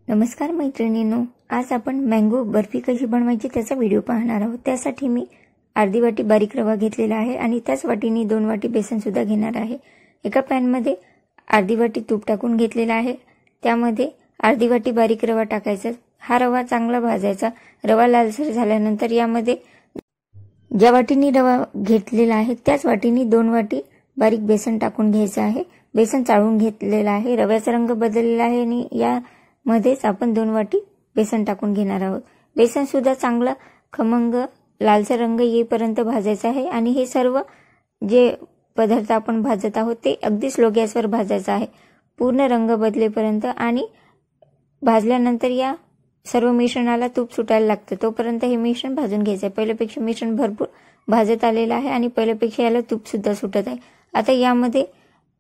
नमस्कार मैत्रिणींनो, आज आपण मँगो बर्फी कशी बनवायची त्याचा व्हिडिओ पाहणार आहोत। त्यासाठी मी अर्धी वाटी बारीक रवा घेतलेला आहे आणि त्याच वाटीने 2 वाटी बेसन सुद्धा घेणार आहे। एका पॅन मध्ये अर्धी वाटी तूप टाकून घेतलेला आहे। त्यामध्ये अर्धी वाटी बारीक रवा टाकायचा। हा रवा चांगला भाजायचा। रवा लालसर झाल्यानंतर यामध्ये ज्या वाटीने रवा घेतलेला आहे त्याच वाटीने 2 वाटी बारीक बेसन टाकून घ्यायचं आहे। बेसन चाळून घेतलेला आहे। रव्याचा रंग बदललेला आहे आणि या मध्येच आपण 2 वाटी बेसन टाकून घेणार आहोत। बेसन सुद्धा चांगला खमंग लालसर रंग येईपर्यंत भाजायचा आहे आणि हे सर्व जे पदार्थ आपण भाजत आहोत ते अगदी स्लो गॅसवर भाजायचा आहे पूर्ण रंग बदलेपर्यंत। आणि भाजल्यानंतर या सर्व मिश्रणाला तूप सुटायला लागतं तोपर्यंत हे मिश्रण भाजून घ्यायचं आहे। पहिल्यापेक्षा मिश्रण भरपूर भाजत आलेलं आहे आणि पहिल्यापेक्षा याला तूप सुद्धा सुटत आहे। आता यामध्ये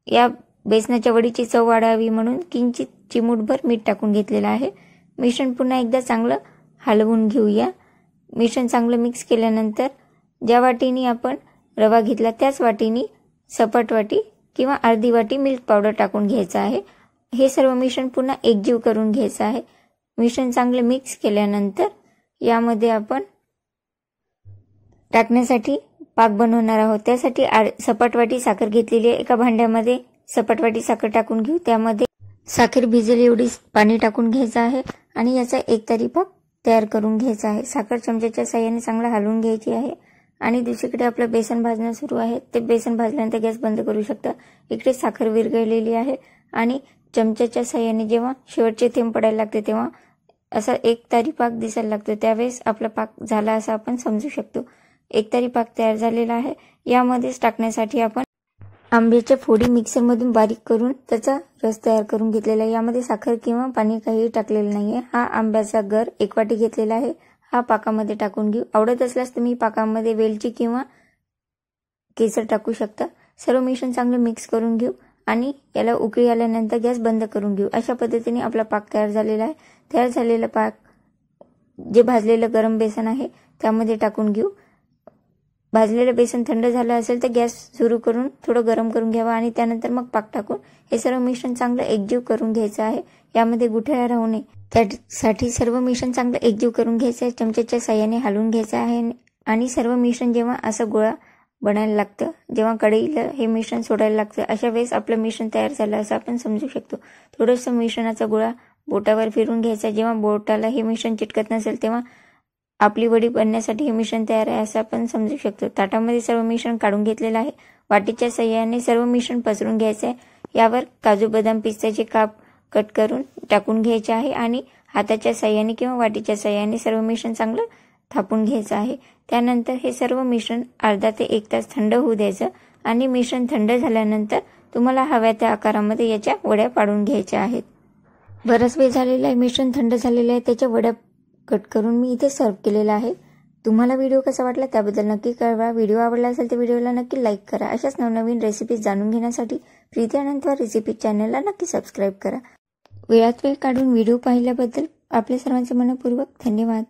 या बेसनाच्या वडीची चव वाढावी म्हणून किंचित चिमूटभर मीठ टाकून घेतलेलं आहे। मिश्रण पुन्हा एकदा चांगलं हलवून घेऊया। मिश्रण चांगलं मिक्स केल्यानंतर ज्या वाटीने आपण रवा घेतला त्याच वाटीने सपाट वाटी किंवा अर्धी वाटी मिल्क पावडर टाकून घ्यायचं आहे। हे सर्व मिश्रण पुन्हा एकजीव करून घ्यायचं आहे। मिश्रण चांगलं मिक्स केल्यानंतर यामध्ये आपण टाकण्यासाठी पाक बनवणार आहोत। त्यासाठी सपाट वाटी साखर घेतलेली आहे। एका भांड्यामध्ये सपाट वाटी साखर टाकून घेऊ। त्यामध्ये साखर भिजेल एवढी पाणी टाकून घ्यायचं आहे आणि याचा एकतारी पाक तयार करून घ्यायचा आहे। साखर चमच्याच्या साहाय्याने चांगला हलवून घ्यायची आहे आणि दुसरीकडे आपलं बेसन भाजणं सुरू आहे। ते बेसन भाजल्यानंतर गॅस बंद करू शकता। इकडे साखर विरघळलेली आहे आणि चमच्याच्या साहाय्याने जेव्हा शेवटचे थेंब पडायला लागते तेव्हा असा एकतारी पाक दिसायला लागतो। त्यावेळेस आपला पाक झाला असं आपण समजू शकतो। एकतारी पाक तयार झालेला आहे। यामध्येच टाकण्यासाठी आपण आंब्याच्या फोडी मिक्सरमधून बारीक करून त्याचा रस तयार करून घेतलेला आहे। यामध्ये साखर किंवा पाणी काही टाकलेलं नाहीये। हा आंब्याचा गर 1 वाटी घेतलेला आहे। हा पाकामध्ये टाकून घेऊ। आवडत असल्यास तुम्ही पाकामध्ये वेलची किंवा केसर टाकू शकता। सर्व मिश्रण चांगलं मिक्स करून घेऊ आणि याला उकळी आल्यानंतर गॅस बंद करून घेऊ। अशा पद्धतीने आपला पाक तयार झालेला आहे। तयार झालेला पाक जे भाजलेलं गरम बेसन आहे त्यामध्ये टाकून घेऊ। भाजलेलं बेसन थंड झालं असेल तर गॅस सुरू करून थोडं गरम करून घ्यावा आणि त्यानंतर मग पाक टाकून हे सर्व मिश्रण चांगलं एकजीव करून घ्यायचं आहे। यामध्ये गुठळ्या राहू नये त्यासाठी सर्व मिश्रण चांगलं एकजीव करून घ्यायचं आहे। चमच्याच्या साहाय्याने हलवून घ्यायचं आहे आणि सर्व मिश्रण जेव्हा असं गोळा बनायला लागतं, जेव्हा कढईला हे मिश्रण सोडायला लागतं, अशा वेळेस आपलं मिश्रण तयार झालं असं आपण समजू शकतो। थोडंसं मिश्रणाचा गोळा बोटावर फिरून घ्यायचा। जेव्हा बोटाला हे मिश्रण चिटकत नसेल तेव्हा आपली वडी बनण्यासाठी हे मिश्रण तयार आहे असं आपण समजू शकतो। ताटामध्ये सर्व मिश्रण काढून घेतलेलं आहे। वाटीच्या साहाय्याने सर्व मिश्रण पसरून घ्यायचं आहे। यावर काजू बदाम पिस्त्याचे काप कट करून टाकून घ्यायचे आहे आणि हाताच्या साहाय्याने किंवा वाटीच्या साहाय्याने सर्व मिश्रण चांगलं थापून घ्यायचं आहे। त्यानंतर हे सर्व मिश्रण अर्धा ते 1 तास थंड होऊ द्यायचं आणि मिश्रण थंड झाल्यानंतर तुम्हाला हव्या त्या आकारामध्ये याच्या वड्या पाडून घ्यायच्या आहेत। बराच वेळ झालेला आहे, मिश्रण थंड झालेलं आहे, त्याच्या वड्या कट करून मी इथे सर्व केलेला आहे। तुम्हाला व्हिडिओ कसा वाटला त्याबद्दल नक्की कळवा। व्हिडिओ आवडला असेल तर व्हिडिओला नक्की लाईक करा। अशाच नवनवीन रेसिपीज जाणून घेण्यासाठी प्रीती अनंतवार रेसिपी चॅनलला नक्की सबस्क्राईब करा। वेळात वेळ काढून व्हिडिओ पाहिल्याबद्दल आपल्या सर्वांचे मनपूर्वक धन्यवाद।